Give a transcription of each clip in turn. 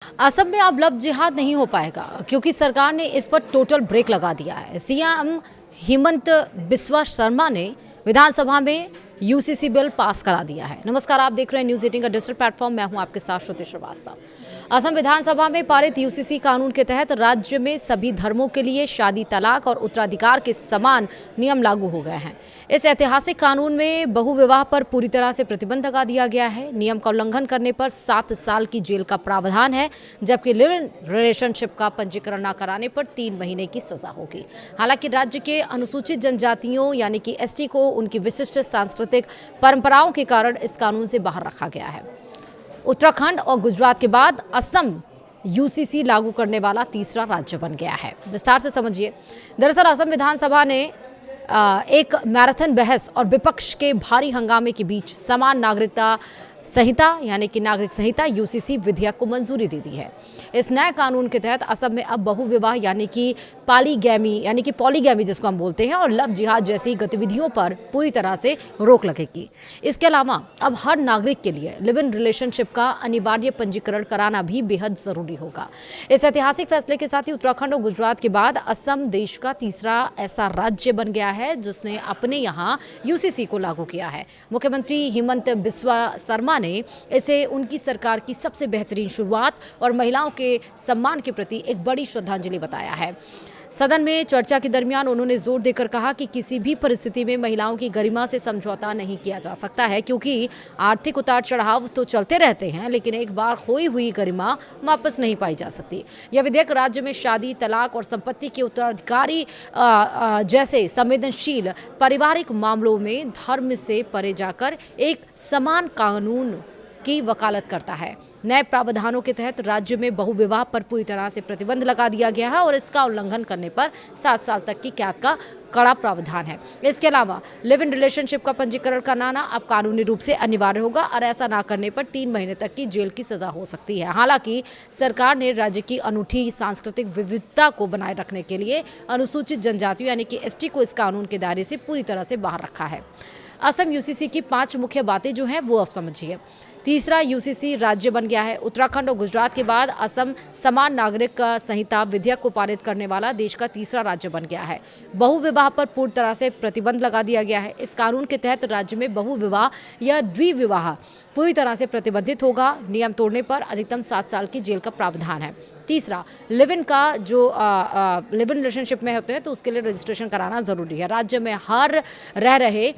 असम में अब लव जिहाद नहीं हो पाएगा क्योंकि सरकार ने इस पर टोटल ब्रेक लगा दिया है। सीएम हिमंत बिस्वा शर्मा ने विधानसभा में यूसीसी बिल पास करा दिया है। नमस्कार, आप देख रहे हैं न्यूज 18 का डिजिटल प्लेटफॉर्म। मैं हूं आपके साथ श्रुति श्रीवास्तव। असम विधानसभा में पारित यूसीसी कानून के तहत राज्य में सभी धर्मों के लिए शादी, तलाक और उत्तराधिकार के समान नियम लागू हो गए हैं। इस ऐतिहासिक कानून में बहुविवाह पर पूरी तरह से प्रतिबंध लगा दिया गया है। नियम का उल्लंघन करने पर 7 साल की जेल का प्रावधान है, जबकि लिव इन रिलेशनशिप का पंजीकरण न कराने पर 3 महीने की सजा होगी। हालांकि राज्य के अनुसूचित जनजातियों यानी कि एसटी को उनकी विशिष्ट सांस्कृतिक परंपराओं के कारण इस कानून से बाहर रखा गया है। उत्तराखंड और गुजरात के बाद असम यूसीसी लागू करने वाला तीसरा राज्य बन गया है। विस्तार से समझिए। दरअसल असम विधानसभा ने एक मैराथन बहस और विपक्ष के भारी हंगामे के बीच समान नागरिकता संहिता यानी कि नागरिक संहिता यूसीसी विधेयक को मंजूरी दे दी है। इस नए कानून के तहत असम में अब बहुविवाह यानी कि पॉलीगैमी जिसको हम बोलते हैं और लव जिहाद जैसी गतिविधियों पर पूरी तरह से रोक लगेगी। इसके अलावा अब हर नागरिक के लिए लिव इन रिलेशनशिप का अनिवार्य पंजीकरण कराना भी बेहद जरूरी होगा। इस ऐतिहासिक फैसले के साथ ही उत्तराखंड और गुजरात के बाद असम देश का तीसरा ऐसा राज्य बन गया है जिसने अपने यहाँ यूसीसी को लागू किया है। मुख्यमंत्री हिमंत बिस्वा शर्मा ने इसे उनकी सरकार की सबसे बेहतरीन शुरुआत और महिलाओं के सम्मान के प्रति एक बड़ी श्रद्धांजलि बताया है। सदन में चर्चा के दरमियान उन्होंने जोर देकर कहा कि किसी भी परिस्थिति में महिलाओं की गरिमा से समझौता नहीं किया जा सकता है, क्योंकि आर्थिक उतार चढ़ाव तो चलते रहते हैं, लेकिन एक बार खोई हुई गरिमा वापस नहीं पाई जा सकती। यह विधेयक राज्य में शादी, तलाक और संपत्ति के उत्तराधिकारी जैसे संवेदनशील पारिवारिक मामलों में धर्म से परे जाकर एक समान कानून की वकालत करता है। नए प्रावधानों के तहत राज्य में बहुविवाह पर पूरी तरह से प्रतिबंध लगा दिया गया है और इसका उल्लंघन करने पर 7 साल तक की कैद का कड़ा प्रावधान है। इसके अलावा लिव इन रिलेशनशिप का पंजीकरण कराना अब कानूनी रूप से अनिवार्य होगा और ऐसा ना करने पर 3 महीने तक की जेल की सजा हो सकती है। हालांकि सरकार ने राज्य की अनूठी सांस्कृतिक विविधता को बनाए रखने के लिए अनुसूचित जनजातियों यानी कि एसटी को इस कानून के दायरे से पूरी तरह से बाहर रखा है। असम यूसीसी की 5 मुख्य बातें जो हैं वो अब समझिए। तीसरा यूसीसी राज्य बन गया है। उत्तराखंड और गुजरात के बाद असम समान नागरिक संहिता विधेयक को पारित करने वाला देश का तीसरा राज्य बन गया है। बहुविवाह पर पूरी तरह से प्रतिबंध लगा दिया गया है। इस कानून के तहत राज्य में बहुविवाह या द्विविवाह पूरी तरह से प्रतिबंधित होगा। नियम तोड़ने पर अधिकतम 7 साल की जेल का प्रावधान है। तीसरा, लिव इन का जो लिव इन रिलेशनशिप में होते हैं तो उसके लिए रजिस्ट्रेशन कराना जरूरी है। राज्य में हर रह रहे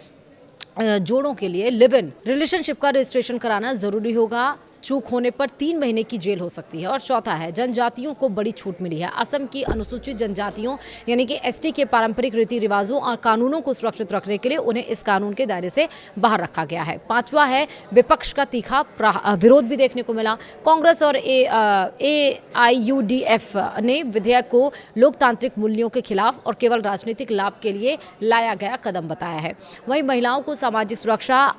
जोड़ों के लिए लिव इन रिलेशनशिप का रजिस्ट्रेशन कराना जरूरी होगा। चूक होने पर 3 महीने की जेल हो सकती है। और चौथा है, जनजातियों को बड़ी छूट मिली है। असम की अनुसूचित जनजातियों यानी कि एसटी के पारंपरिक रीति रिवाजों और कानूनों को सुरक्षित रखने के लिए उन्हें इस कानून के दायरे से बाहर रखा गया है। पांचवा है, विपक्ष का तीखा विरोध भी देखने को मिला। कांग्रेस और AIUDF ने विधेयक को लोकतांत्रिक मूल्यों के खिलाफ और केवल राजनीतिक लाभ के लिए लाया गया कदम बताया है। वहीं महिलाओं को सामाजिक सुरक्षा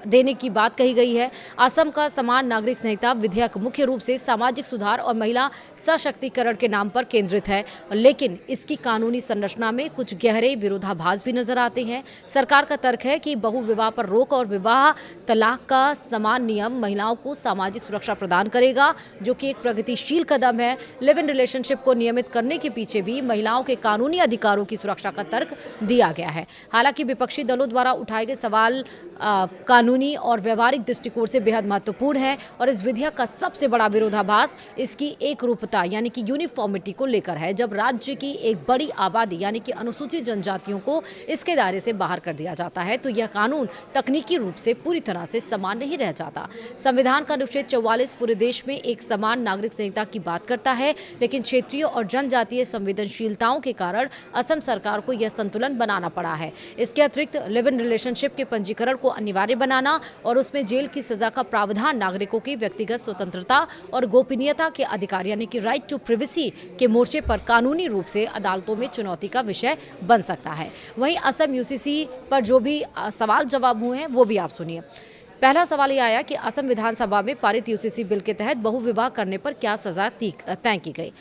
देने की बात कही गई है। असम का समान नागरिक संहिता विधेयक मुख्य रूप से सामाजिक सुधार और महिला सशक्तिकरण के नाम पर केंद्रित है, लेकिन इसकी कानूनी संरचना में कुछ गहरे विरोधाभास भी नजर आते हैं। सरकार का तर्क है कि बहुविवाह पर रोक और विवाह तलाक का समान नियम महिलाओं को सामाजिक सुरक्षा प्रदान करेगा, जो कि एक प्रगतिशील कदम है। लिव इन रिलेशनशिप को नियमित करने के पीछे भी महिलाओं के कानूनी अधिकारों की सुरक्षा का तर्क दिया गया है। हालांकि विपक्षी दलों द्वारा उठाए गए सवाल कानूनी और व्यवहारिक दृष्टिकोण से बेहद महत्वपूर्ण है और इस विधेयक का सबसे बड़ा विरोधाभास इसकी एक रूपता यानी कि यूनिफॉर्मिटी को लेकर है। जब राज्य की एक बड़ी आबादी यानी कि अनुसूचित जनजातियों को इसके दायरे से बाहर कर दिया जाता है तो यह कानून तकनीकी रूप से पूरी तरह से समान नहीं रह जाता। संविधान का अनुच्छेद 44 पूरे देश में एक समान नागरिक संहिता की बात करता है, लेकिन क्षेत्रीय और जनजातीय संवेदनशीलताओं के कारण असम सरकार को यह संतुलन बनाना पड़ा है। इसके अतिरिक्त लिव इन रिलेशनशिप के पंजीकरण को अनिवार्य बनाना और उसमें जेल की सजा का प्रावधान नागरिकों की व्यक्तिगत स्वतंत्रता और गोपनीयता के अधिकार यानी कि राइट टू प्राइवेसी के मोर्चे पर कानूनी रूप से अदालतों में चुनौती का विषय बन सकता है। वहीं असम यूसीसी पर जो भी सवाल जवाब हुए हैं वो भी आप सुनिए। पहला सवाल ये आया कि असम विधानसभा में पारित यूसीसी बिल के तहत बहुविवाह करने पर क्या सजा तय की गई।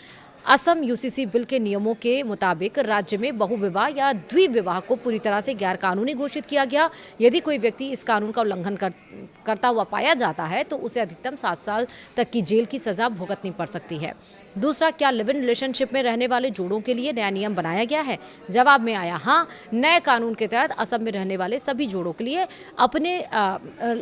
असम यूसीसी बिल के नियमों के मुताबिक राज्य में बहुविवाह या द्विविवाह को पूरी तरह से गैर कानूनी घोषित किया गया। यदि कोई व्यक्ति इस कानून का उल्लंघन करता हुआ पाया जाता है तो उसे अधिकतम 7 साल तक की जेल की सजा भुगतनी पड़ सकती है। दूसरा, क्या लिव इन रिलेशनशिप में रहने वाले जोड़ों के लिए नया नियम बनाया गया है? जवाब में आया हाँ। नए कानून के तहत असम में रहने वाले सभी जोड़ों के लिए अपने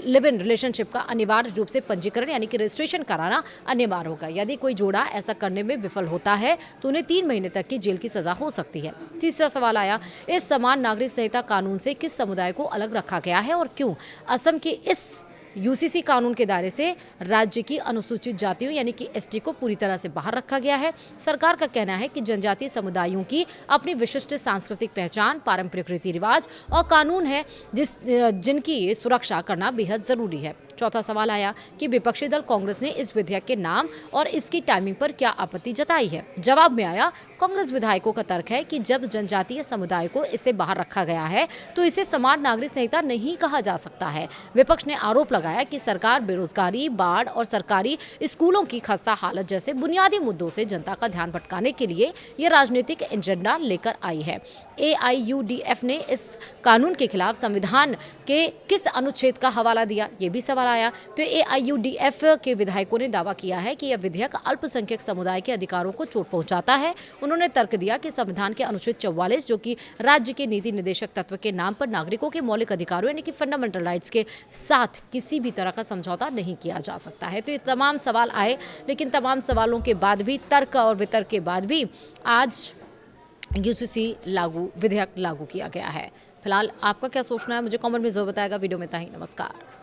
लिव इन रिलेशनशिप का अनिवार्य रूप से पंजीकरण यानी कि रजिस्ट्रेशन कराना अनिवार्य होगा। यदि कोई जोड़ा ऐसा करने में विफल होता है तो उन्हें 3 महीने तक की जेल की सजा हो सकती है। तीसरा सवाल आया, इस समान नागरिक संहिता कानून से किस समुदाय को अलग रखा गया है और क्यों? असम के इस यूसीसी कानून के दायरे से राज्य की अनुसूचित जातियों यानी कि एसटी को पूरी तरह से बाहर रखा गया है। सरकार का कहना है कि जनजातीय समुदायों की अपनी विशिष्ट सांस्कृतिक पहचान, पारंपरिक रीति रिवाज और कानून है जिनकी सुरक्षा करना बेहद जरूरी है। चौथा सवाल आया कि विपक्षी दल कांग्रेस ने इस विधेयक के नाम और इसकी टाइमिंग पर क्या आपत्ति जताई है? जवाब में आया, कांग्रेस विधायकों का तर्क है कि जब जनजातीय समुदाय को इससे बाहर रखा गया है तो इसे समान नागरिक संहिता नहीं कहा जा सकता है। विपक्ष ने आरोप लगाया कि सरकार बेरोजगारी, बाढ़ और सरकारी स्कूलों की खस्ता हालत जैसे बुनियादी मुद्दों से जनता का ध्यान भटकाने के लिए यह राजनीतिक एजेंडा लेकर आई है। AIUDF ने इस कानून के खिलाफ संविधान के किस अनुच्छेद का हवाला दिया, ये भी सवाल आया। तो AIUDF के विधायकों ने दावा किया है कि यह विधेयक अल्पसंख्यक समुदाय के अधिकारों को चोट पहुंचाता है। उन्होंने तर्क दिया कि संविधान के अनुच्छेद 44 जो कि राज्य के नीति निर्देशक तत्व के नाम पर नागरिकों के मौलिक अधिकारों यानी कि फंडामेंटल राइट्स के साथ किसी भी तरह का समझौता नहीं किया जा सकता है। तो ये तमाम सवाल आए, लेकिन तमाम सवालों के बाद भी, तर्क और वितर्क के बाद भी आज यूसीसी विधेयक लागू किया गया है। फिलहाल आपका क्या सोचना है मुझे कमेंट में जरूर बताएगा। वीडियो में था ही, नमस्कार।